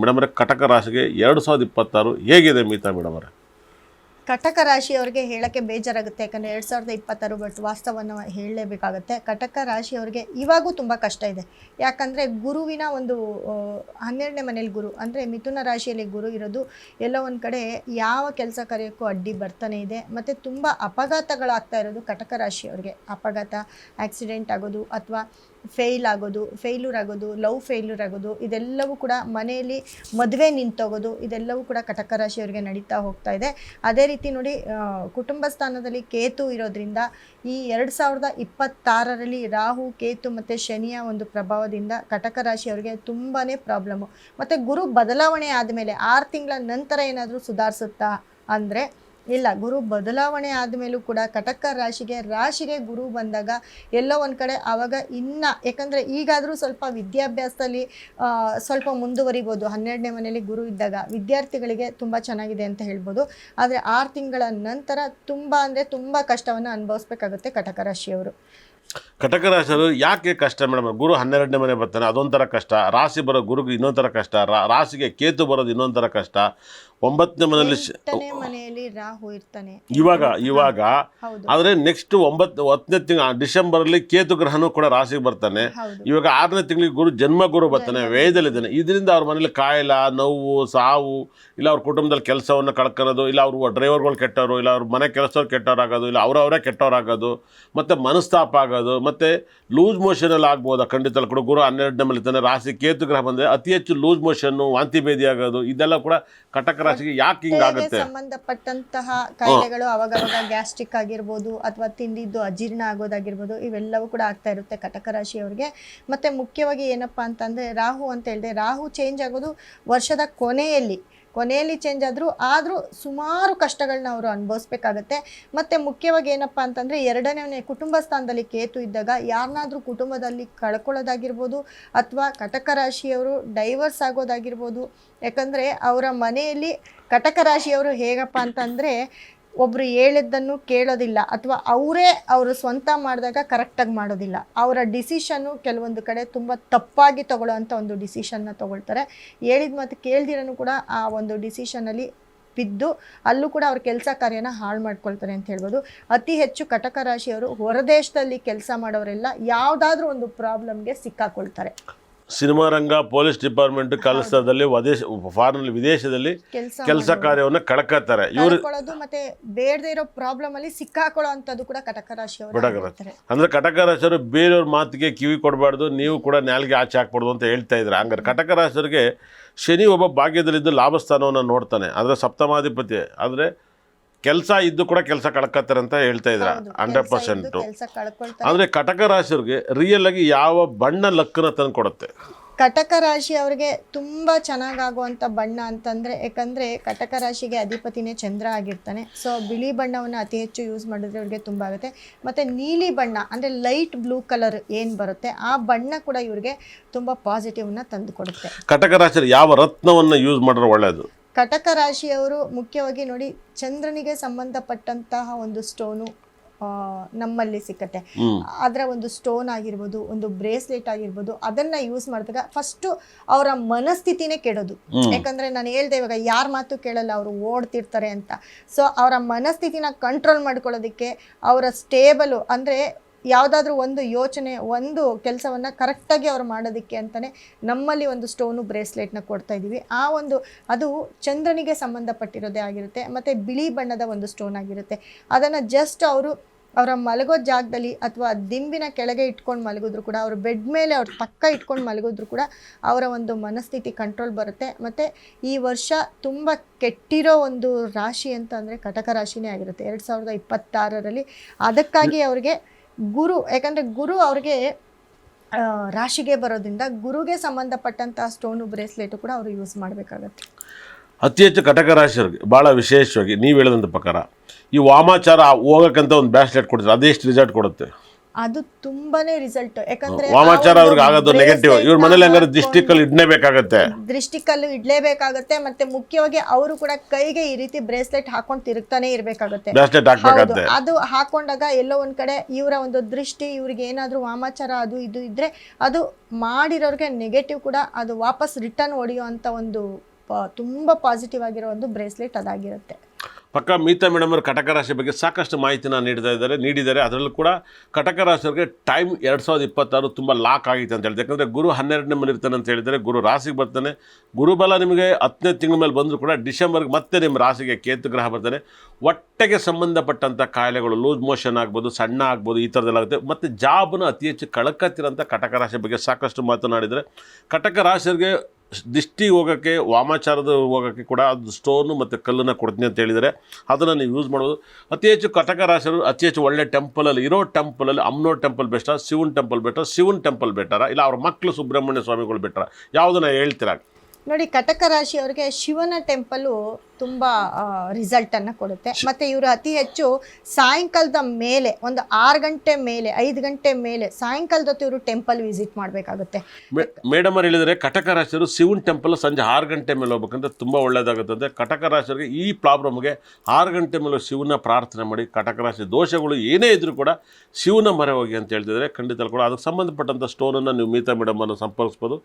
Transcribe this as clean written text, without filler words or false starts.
Madam ಅವರೇ, ಕಟಕ ರಾಶಿಗೆ 2026 ಹೇಗಿದೆ ಮಿತಾ ಮೇಡಮ್ ಅವರೇ? ಕಟಕ ರಾಶಿಯವರಿಗೆ ಹೇಳಕ್ಕೆ ಬೇಜಾರಾಗುತ್ತೆ, ಯಾಕಂದರೆ 2026 ಬಟ್ ವಾಸ್ತವವನ್ನು ಹೇಳಲೇಬೇಕಾಗತ್ತೆ. ಕಟಕ ರಾಶಿಯವರಿಗೆ ಇವಾಗೂ ತುಂಬ ಕಷ್ಟ ಇದೆ. ಯಾಕಂದರೆ ಗುರುವಿನ ಒಂದು 12ನೇ ಮನೇಲಿ ಗುರು ಅಂದರೆ ಮಿಥುನ ರಾಶಿಯಲ್ಲಿ ಗುರು ಇರೋದು ಎಲ್ಲೋ ಒಂದು ಕಡೆ ಯಾವ ಕೆಲಸ ಕಾರ್ಯಕ್ಕೂ ಅಡ್ಡಿ ಬರ್ತಾನೆ ಇದೆ. ಮತ್ತು ತುಂಬ ಅಪಘಾತಗಳಾಗ್ತಾ ಇರೋದು ಕಟಕ ರಾಶಿಯವರಿಗೆ. ಅಪಘಾತ, ಆಕ್ಸಿಡೆಂಟ್ ಆಗೋದು ಅಥವಾ ಫೇಲ್ಯೂರ್ ಆಗೋದು, ಲವ್ ಫೇಲ್ಯೂರ್ ಆಗೋದು, ಇದೆಲ್ಲವೂ ಕೂಡ ಮನೆಯಲ್ಲಿ ಮದುವೆ ನಿಂತೋಗೋದು, ಇದೆಲ್ಲವೂ ಕೂಡ ಕಟಕ ರಾಶಿಯವರಿಗೆ ನಡೀತಾ ಹೋಗ್ತಾ ಇದೆ. ಅದೇ ರೀತಿ ನೋಡಿ, ಕುಟುಂಬ ಸ್ಥಾನದಲ್ಲಿ ಕೇತು ಇರೋದ್ರಿಂದ ಈ 2026ರಲ್ಲಿ ರಾಹು, ಕೇತು ಮತ್ತು ಶನಿಯ ಒಂದು ಪ್ರಭಾವದಿಂದ ಕಟಕ ರಾಶಿಯವರಿಗೆ ತುಂಬಾ ಪ್ರಾಬ್ಲಮ್ಮು. ಮತ್ತು ಗುರು ಬದಲಾವಣೆ ಆದಮೇಲೆ 6 ತಿಂಗಳ ನಂತರ ಏನಾದರೂ ಸುಧಾರಿಸುತ್ತಾ ಅಂದರೆ ಇಲ್ಲ. ಗುರು ಬದಲಾವಣೆ ಆದಮೇಲೂ ಕೂಡ ಕಟಕ ರಾಶಿಗೆ ಗುರು ಬಂದಾಗ ಎಲ್ಲೋ ಒಂದು ಕಡೆ ಆವಾಗ ಇನ್ನು, ಯಾಕಂದರೆ ಈಗಾದರೂ ಸ್ವಲ್ಪ ವಿದ್ಯಾಭ್ಯಾಸದಲ್ಲಿ ಸ್ವಲ್ಪ ಮುಂದುವರಿಬೋದು. 12ನೇ ಮನೆಯಲ್ಲಿ ಗುರು ಇದ್ದಾಗ ವಿದ್ಯಾರ್ಥಿಗಳಿಗೆ ತುಂಬ ಚೆನ್ನಾಗಿದೆ ಅಂತ ಹೇಳ್ಬೋದು. ಆದರೆ 6 ತಿಂಗಳ ನಂತರ ತುಂಬ ಅಂದರೆ ತುಂಬ ಕಷ್ಟವನ್ನು ಅನುಭವಿಸ್ಬೇಕಾಗುತ್ತೆ ಕಟಕ ರಾಶಿಯವರು. ಕಟಕ ರಾಶಿಯವರು ಯಾಕೆ ಕಷ್ಟ ಮೇಡಮ್? ಗುರು 12ನೇ ಮನೆ ಬರ್ತಾನೆ, ಅದೊಂಥರ ಕಷ್ಟ. ರಾಶಿ ಬರೋ ಗುರುಗೆ ಇನ್ನೊಂಥರ ಕಷ್ಟ. ರಾಶಿಗೆ ಕೇತು ಬರೋದು ಇನ್ನೊಂಥರ ಕಷ್ಟ. 9ನೇ ಮನೆಯಲ್ಲಿ ರಾಹು ಇರ್ತಾನೆ ಇವಾಗ. ಆದರೆ ನೆಕ್ಸ್ಟ್ 10ನೇ ತಿಂಗಳು ಡಿಸೆಂಬರಲ್ಲಿ ಕೇತು ಗ್ರಹನೂ ಕೂಡ ರಾಶಿಗೆ ಬರ್ತಾನೆ. ಇವಾಗ 6ನೇ ತಿಂಗಳಿಗೆ ಗುರು ಜನ್ಮ ಗುರು ಬರ್ತಾನೆ, ವ್ಯಯದಲ್ಲಿದ್ದಾನೆ. ಇದರಿಂದ ಅವ್ರ ಮನೇಲಿ ಕಾಯಿಲ, ನೋವು, ಸಾವು, ಇಲ್ಲ ಅವ್ರ ಕುಟುಂಬದಲ್ಲಿ ಕೆಲಸವನ್ನು ಕಳ್ಕೊಳ್ಳೋದು, ಇಲ್ಲ ಅವ್ರ ಡ್ರೈವರ್ಗಳು ಕೆಟ್ಟವರು, ಇಲ್ಲ ಅವ್ರ ಮನೆ ಕೆಲಸದವ್ರು ಕೆಟ್ಟವರಾಗೋದು, ಇಲ್ಲ ಅವರವರೇ ಕೆಟ್ಟವರಾಗೋದು, ಮತ್ತು ಮನಸ್ತಾಪ ಆಗೋದು, ಮತ್ತು ಲೂಸ್ ಮೋಷನಲ್ಲಿ ಆಗ್ಬೋದು. ಖಂಡಿತ ಕೂಡ ಗುರು 12ನೇ ಮನೆ ಇರ್ತಾನೆ. ರಾಶಿ ಕೇತು ಗ್ರಹ ಬಂದರೆ ಅತಿ ಹೆಚ್ಚು ಲೂಸ್ ಮೋಷನ್ನು, ವಾಂತಿ ಭೇದಿ ಆಗೋದು, ಇದೆಲ್ಲ ಕೂಡ ಕಟಕ ರಾಶಿಗೆ ಯಾಕೆ ಹಿಂಗಾಗುತ್ತೆ? ಸಂಬಂಧಪಟ್ಟಂತಹ ಕಾಯಿಲೆಗಳು ಅವಾಗವಾಗ ಗ್ಯಾಸ್ಟ್ರಿಕ್ ಆಗಿರ್ಬೋದು ಅಥವಾ ತಿಂದಿದ್ದು ಅಜೀರ್ಣ ಆಗೋದಾಗಿರ್ಬೋದು, ಇವೆಲ್ಲವೂ ಕೂಡ ಆಗ್ತಾ ಇರುತ್ತೆ ಕಟಕ ರಾಶಿಯವರಿಗೆ. ಮತ್ತು ಮುಖ್ಯವಾಗಿ ಏನಪ್ಪ ಅಂತಂದರೆ ರಾಹು ಅಂತ ಹೇಳಿದೆ, ರಾಹು ಚೇಂಜ್ ಆಗೋದು ವರ್ಷದ ಕೊನೆಯಲ್ಲಿ ಚೇಂಜ್ ಆದರೂ ಸುಮಾರು ಕಷ್ಟಗಳನ್ನ ಅವರು ಅನುಭವಿಸ್ಬೇಕಾಗತ್ತೆ. ಮತ್ತು ಮುಖ್ಯವಾಗಿ ಏನಪ್ಪ ಅಂತಂದರೆ 2ನೇ ಮನೆ ಕುಟುಂಬ ಸ್ಥಾನದಲ್ಲಿ ಕೇತು ಇದ್ದಾಗ ಯಾರನ್ನಾದರೂ ಕುಟುಂಬದಲ್ಲಿ ಕಳ್ಕೊಳ್ಳೋದಾಗಿರ್ಬೋದು ಅಥವಾ ಕಟಕ ರಾಶಿಯವರು ಡೈವರ್ಸ್ ಆಗೋದಾಗಿರ್ಬೋದು. ಯಾಕಂದರೆ ಅವರ ಮನೆಯಲ್ಲಿ ಕಟಕ ರಾಶಿಯವರು ಹೇಗಪ್ಪ ಅಂತಂದರೆ ಒಬ್ಬರು ಹೇಳಿದ್ದನ್ನು ಕೇಳೋದಿಲ್ಲ, ಅಥವಾ ಅವರು ಸ್ವಂತ ಮಾಡಿದಾಗ ಕರೆಕ್ಟಾಗಿ ಮಾಡೋದಿಲ್ಲ. ಅವರ ಡಿಸಿಷನ್ನು ಕೆಲವೊಂದು ಕಡೆ ತುಂಬ ತಪ್ಪಾಗಿ ತಗೊಳ್ಳೋವಂಥ ಒಂದು ಡಿಸಿಷನ್ನ ತೊಗೊಳ್ತಾರೆ. ಹೇಳಿದ ಮತ್ತು ಕೇಳ್ದಿರನು ಕೂಡ ಆ ಒಂದು ಡಿಸಿಷನಲ್ಲಿ ಬಿದ್ದು ಅಲ್ಲೂ ಕೂಡ ಅವ್ರ ಕೆಲಸ ಕಾರ್ಯನ ಹಾಳು ಮಾಡ್ಕೊಳ್ತಾರೆ ಅಂತ ಹೇಳ್ಬೋದು. ಅತಿ ಹೆಚ್ಚು ಕಟಕ ರಾಶಿಯವರು ಹೊರದೇಶದಲ್ಲಿ ಕೆಲಸ ಮಾಡೋರೆಲ್ಲ ಯಾವುದಾದ್ರೂ ಒಂದು ಪ್ರಾಬ್ಲಮ್ಗೆ ಸಿಕ್ಕಾಕೊಳ್ತಾರೆ. ಸಿನಿಮಾ ರಂಗ, ಪೊಲೀಸ್ ಡಿಪಾರ್ಟ್ಮೆಂಟ್ ಕೆಲಸದಲ್ಲಿ ಫಾರಿನ್ ವಿದೇಶದಲ್ಲಿ ಕೆಲಸ ಕಾರ್ಯವನ್ನು ಕಳ್ಕೊತಾರೆ ಇವರು. ಮತ್ತೆ ಬೇಡದೇ ಇರೋ ಪ್ರಾಬ್ಲಮ್ ಅಲ್ಲಿ ಸಿಕ್ಕಾಕೊಳ್ಳೋ ಅಂತದ್ದು ಕೂಡ ಕಟಕ ರಾಶಿಯವರು. ಅಂದ್ರೆ ಕಟಕ ರಾಶಿಯವರು ಬೇರೆಯವ್ರ ಮಾತಿಗೆ ಕಿವಿ ಕೊಡಬಾರ್ದು, ನೀವು ಕೂಡ ನಾಲ್ಗೆ ಆಚೆ ಹಾಕ್ಬಾರ್ದು ಅಂತ ಹೇಳ್ತಾ ಇದ್ದಾರೆ. ಹಂಗಾರೆ ಕಟಕ ರಾಶಿಯವರಿಗೆ ಶನಿ ಒಬ್ಬ ಭಾಗ್ಯದಲ್ಲಿದ್ದು ಲಾಭಸ್ಥಾನವನ್ನು ನೋಡ್ತಾನೆ, ಅದರ ಸಪ್ತಮಾಧಿಪತಿ. ಆದರೆ ಕೆಲಸ ಇದ್ದು ಕೂಡ ಕೆಲಸ ಕಳ್ಕೊತಾರೆ ಅಂತ ಹೇಳ್ತಾ ಇದ್ದಾರೆ 100%. ಅಂದರೆ ಕಟಕ ರಾಶಿಯವ್ರಿಗೆ ರಿಯಲ್ ಆಗಿ ಯಾವ ಬಣ್ಣ ಲಕ್ಕನ್ನ ತಂದು ಕೊಡುತ್ತೆ? ಕಟಕ ರಾಶಿ ಅವರಿಗೆ ತುಂಬ ಚೆನ್ನಾಗಾಗುವಂಥ ಬಣ್ಣ ಅಂತಂದರೆ, ಯಾಕಂದರೆ ಕಟಕ ರಾಶಿಗೆ ಅಧಿಪತಿನೇ ಚಂದ್ರ ಆಗಿರ್ತಾನೆ. ಸೊ ಬಿಳಿ ಬಣ್ಣವನ್ನು ಅತಿ ಹೆಚ್ಚು ಯೂಸ್ ಮಾಡಿದ್ರೆ ಅವ್ರಿಗೆ ತುಂಬ ಆಗುತ್ತೆ. ಮತ್ತು ನೀಲಿ ಬಣ್ಣ ಅಂದರೆ ಲೈಟ್ ಬ್ಲೂ ಕಲರ್ ಏನು ಬರುತ್ತೆ, ಆ ಬಣ್ಣ ಕೂಡ ಇವ್ರಿಗೆ ತುಂಬ ಪಾಸಿಟಿವ್ನ ತಂದು ಕೊಡುತ್ತೆ. ಕಟಕ ರಾಶಿಯವರು ಯಾವ ರತ್ನವನ್ನು ಯೂಸ್ ಮಾಡಿದ್ರೆ ಒಳ್ಳೆಯದು? ಕಟಕ ರಾಶಿಯವರು ಮುಖ್ಯವಾಗಿ ನೋಡಿ, ಚಂದ್ರನಿಗೆ ಸಂಬಂಧಪಟ್ಟಂತಹ ಒಂದು ಸ್ಟೋನು ನಮ್ಮಲ್ಲಿ ಸಿಕ್ಕತ್ತೆ. ಅದರ ಒಂದು ಸ್ಟೋನ್ ಆಗಿರ್ಬೋದು, ಒಂದು ಬ್ರೇಸ್ಲೆಟ್ ಆಗಿರ್ಬೋದು, ಅದನ್ನ ಯೂಸ್ ಮಾಡಿದಾಗ ಫಸ್ಟು ಅವರ ಮನಸ್ಥಿತಿನೇ ಕೆಡೋದು. ಯಾಕಂದ್ರೆ ನಾನು ಹೇಳ್ದೆ ಇವಾಗ ಯಾರ ಮಾತು ಕೇಳಲ್ಲ, ಅವರು ಓಡ್ತಿರ್ತಾರೆ ಅಂತ. ಸೊ ಅವರ ಮನಸ್ಥಿತಿನ ಕಂಟ್ರೋಲ್ ಮಾಡ್ಕೊಳ್ಳೋದಕ್ಕೆ, ಅವರ ಸ್ಟೇಬಲು ಅಂದರೆ ಯಾವುದಾದ್ರೂ ಒಂದು ಯೋಚನೆ, ಒಂದು ಕೆಲಸವನ್ನು ಕರೆಕ್ಟಾಗಿ ಅವ್ರು ಮಾಡೋದಕ್ಕೆ ಅಂತಲೇ ನಮ್ಮಲ್ಲಿ ಒಂದು ಸ್ಟೋನು ಬ್ರೇಸ್ಲೆಟ್ನ ಕೊಡ್ತಾ ಇದ್ದೀವಿ. ಅದು ಚಂದ್ರನಿಗೆ ಸಂಬಂಧಪಟ್ಟಿರೋದೇ ಆಗಿರುತ್ತೆ. ಮತ್ತು ಬಿಳಿ ಬಣ್ಣದ ಒಂದು ಸ್ಟೋನ್ ಆಗಿರುತ್ತೆ. ಅದನ್ನು ಜಸ್ಟ್ ಅವರ ಮಲಗೋ ಜಾಗದಲ್ಲಿ ಅಥವಾ ದಿಂಬಿನ ಕೆಳಗೆ ಇಟ್ಕೊಂಡು ಮಲಗಿದ್ರು ಕೂಡ, ಅವ್ರ ಬೆಡ್ ಮೇಲೆ ಅವ್ರ ಪಕ್ಕ ಇಟ್ಕೊಂಡು ಮಲಗಿದ್ರು ಕೂಡ ಅವರ ಒಂದು ಮನಸ್ಥಿತಿ ಕಂಟ್ರೋಲ್ ಬರುತ್ತೆ. ಮತ್ತು ಈ ವರ್ಷ ತುಂಬ ಕೆಟ್ಟಿರೋ ಒಂದು ರಾಶಿ ಅಂತ ಅಂದರೆ ಕಟಕ ರಾಶಿನೇ ಆಗಿರುತ್ತೆ 2026ರಲ್ಲಿ. ಅದಕ್ಕಾಗಿ ಅವ್ರಿಗೆ ಗುರು, ಯಾಕಂದರೆ ಗುರು ಅವ್ರಿಗೆ ರಾಶಿಗೆ ಬರೋದ್ರಿಂದ ಗುರುಗೆ ಸಂಬಂಧಪಟ್ಟಂತಹ ಸ್ಟೋನು ಬ್ರೇಸ್ಲೆಟು ಕೂಡ ಅವರು ಯೂಸ್ ಮಾಡಬೇಕಾಗತ್ತೆ. ಅತಿ ಹೆಚ್ಚು ಕಟಕ ರಾಶಿಯವರಿಗೆ ಭಾಳ ವಿಶೇಷವಾಗಿ ನೀವು ಹೇಳಿದಂಥ ಪ್ರಕಾರ ಈ ವಾಮಾಚಾರ ಹೋಗೋಕ್ಕಂತ ಒಂದು ಬ್ರೇಸ್ಲೆಟ್ ಕೊಡ್ತಾರೆ, ಅದೆಷ್ಟು ರಿಸಲ್ಟ್ ಕೊಡುತ್ತೆ? ಅದು ತುಂಬಾನೇ ರಿಸಲ್ಟ್. ಯಾಕಂದ್ರೆ ವಾಮಾಚಾರ ಅವ್ರಿಗೆ ಆಗೋದು ನೆಗೆಟಿವ್. ಇವ್ರ ಮನೇಲಿ ಹಂಗಾರೆ ದೃಷ್ಟಿಕಲ್ಲು ಇಡ್ಲೇಬೇಕಾಗತ್ತೆ, ದೃಷ್ಟಿಕಲ್ಲು ಇಡ್ಲೇಬೇಕಾಗತ್ತೆ. ಮತ್ತೆ ಮುಖ್ಯವಾಗಿ ಅವರು ಕೂಡ ಕೈಗೆ ಈ ರೀತಿ ಬ್ರೇಸ್ಲೆಟ್ ಹಾಕೊಂಡು ತಿರುಗ್ತಾನೆ ಇರ್ಬೇಕಾಗತ್ತೆ. ಬ್ರಾಸ್ಲೆಟ್ ಹಾಕ್ಬೇಕಾಗತ್ತೆ. ಅದು ಹಾಕೊಂಡಾಗ ಎಲ್ಲೋ ಒಂದ್ ಕಡೆ ಇವರ ಒಂದು ದೃಷ್ಟಿ, ಇವ್ರಿಗೆ ಏನಾದ್ರೂ ವಾಮಾಚಾರ ಅದು ಇದು ಇದ್ರೆ ಅದು ಮಾಡಿರೋರ್ಗೆ ನೆಗೆಟಿವ್ ಕೂಡ ಅದು ವಾಪಸ್ ರಿಟರ್ನ್ ಹೊಡೆಯುವಂತ ಒಂದು ತುಂಬಾ ಪಾಸಿಟಿವ್ ಆಗಿರೋ ಒಂದು ಬ್ರೇಸ್ಲೆಟ್ ಅದಾಗಿರುತ್ತೆ. ಪಕ್ಕ ಮೀತಾ ಮೇಡಮ್ ಅವರು ಕಟಕ ರಾಶಿ ಬಗ್ಗೆ ಸಾಕಷ್ಟು ಮಾಹಿತಿನ ನೀಡಿದ್ದಾರೆ. ಅದರಲ್ಲೂ ಕೂಡ ಕಟಕ ರಾಶಿಯವರಿಗೆ ಟೈಮ್ 2026 ತುಂಬ ಲಾಕ್ ಆಗಿತ್ತು ಅಂತ ಹೇಳಿದೆ. ಯಾಕಂದರೆ ಗುರು 12ನೇ ಮನೆ ಇರ್ತಾನೆ ಅಂತ ಹೇಳಿದರೆ, ಗುರು ರಾಶಿಗೆ ಬರ್ತಾನೆ. ಗುರುಬಲ ನಿಮಗೆ 10ನೇ ತಿಂಗಳ ಮೇಲೆ ಬಂದರೂ ಕೂಡ ಡಿಸೆಂಬರ್ಗೆ ಮತ್ತೆ ನಿಮ್ಮ ರಾಶಿಗೆ ಕೇತು ಗ್ರಹ ಬರ್ತಾನೆ. ಹೊಟ್ಟೆಗೆ ಸಂಬಂಧಪಟ್ಟಂಥ ಕಾಯಿಲೆಗಳು, ಲೂಸ್ ಮೋಷನ್ ಆಗ್ಬೋದು, ಸಣ್ಣ ಆಗ್ಬೋದು, ಈ ಥರದ್ದೆಲ್ಲ ಆಗುತ್ತೆ. ಮತ್ತು ಜಾಬನ್ನು ಅತಿ ಹೆಚ್ಚು ಕಳ್ಕತ್ತಿರೋಂಥ ಕಟಕ ರಾಶಿ ಬಗ್ಗೆ ಸಾಕಷ್ಟು ಮಾತನಾಡಿದರೆ, ಕಟಕ ರಾಶಿಯವರಿಗೆ ದಿಷ್ಟಿ ಹೋಗೋಕ್ಕೆ, ವಾಮಾಚಾರದ ಹೋಗೋಕ್ಕೆ ಕೂಡ ಅದು ಸ್ಟೋನು ಮತ್ತು ಕಲ್ಲನ್ನು ಕೊಡ್ತೀನಿ ಅಂತ ಹೇಳಿದರೆ ಅದನ್ನು ನೀವು ಯೂಸ್ ಮಾಡ್ಬೋದು. ಅತಿ ಹೆಚ್ಚು ಕಟಕ ರಾಶಿಯವರು ಅತಿ ಹೆಚ್ಚು ಒಳ್ಳೆ ಟೆಂಪಲಲ್ಲಿ ಇರೋ ಟೆಂಪಲಲ್ಲಿ ಅಮ್ನೋರ್ ಟೆಂಪಲ್ ಬೆಸ್ಟಾ, ಶಿವನ್ ಟೆಂಪಲ್ ಬೆಟರ್, ಶಿವನ್ ಟೆಂಪಲ್ ಬೆಟರ, ಇಲ್ಲ ಅವ್ರ ಮಕ್ಕಳು ಸುಬ್ರಹ್ಮಣ್ಯ ಸ್ವಾಮಿಗಳು ಬೆಟರ, ಯಾವುದನ್ನ ಹೇಳ್ತೀರಾ? ನೋಡಿ, ಕಟಕ ರಾಶಿಯವರಿಗೆ ಶಿವನ ಟೆಂಪಲು ತುಂಬಾ ರಿಸಲ್ಟ್ ಅನ್ನ ಕೊಡುತ್ತೆ. ಮತ್ತೆ ಇವರು ಅತಿ ಹೆಚ್ಚು ಸಾಯಂಕಾಲದ ಮೇಲೆ ಒಂದು 6 ಗಂಟೆ ಮೇಲೆ 5 ಗಂಟೆ ಮೇಲೆ ಸಾಯಂಕಾಲದ ಹೊತ್ತು ಇವರು ಟೆಂಪಲ್ ವಿಸಿಟ್ ಮಾಡಬೇಕಾಗುತ್ತೆ. ಮೇಡಮ್ ಅವ್ರು ಹೇಳಿದರೆ ಕಟಕ ರಾಶಿಯವರು ಶಿವನ್ ಟೆಂಪಲ್ ಸಂಜೆ 6 ಗಂಟೆ ಮೇಲೆ ಹೋಗ್ಬೇಕಂತ ತುಂಬ ಒಳ್ಳೆಯದಾಗುತ್ತದೆ. ಕಟಕ ರಾಶಿಯವರಿಗೆ ಈ ಪ್ರಾಬ್ಲಮ್ಗೆ 6 ಗಂಟೆ ಮೇಲೆ ಶಿವನ ಪ್ರಾರ್ಥನೆ ಮಾಡಿ, ಕಟಕ ರಾಶಿ ದೋಷಗಳು ಏನೇ ಇದ್ರೂ ಕೂಡ ಶಿವನ ಮೊರೆ ಹೋಗಿ ಅಂತ ಹೇಳ್ತಿದ್ದಾರೆ. ಖಂಡಿತ ಕೂಡ ಅದಕ್ಕೆ ಸಂಬಂಧಪಟ್ಟಂಥ ಸ್ಟೋನನ್ನು ನೀವು ಮೀತಾ ಮೇಡಮ್ ಅನ್ನು ಸಂಪರ್ಕಿಸ್ಬೋದು.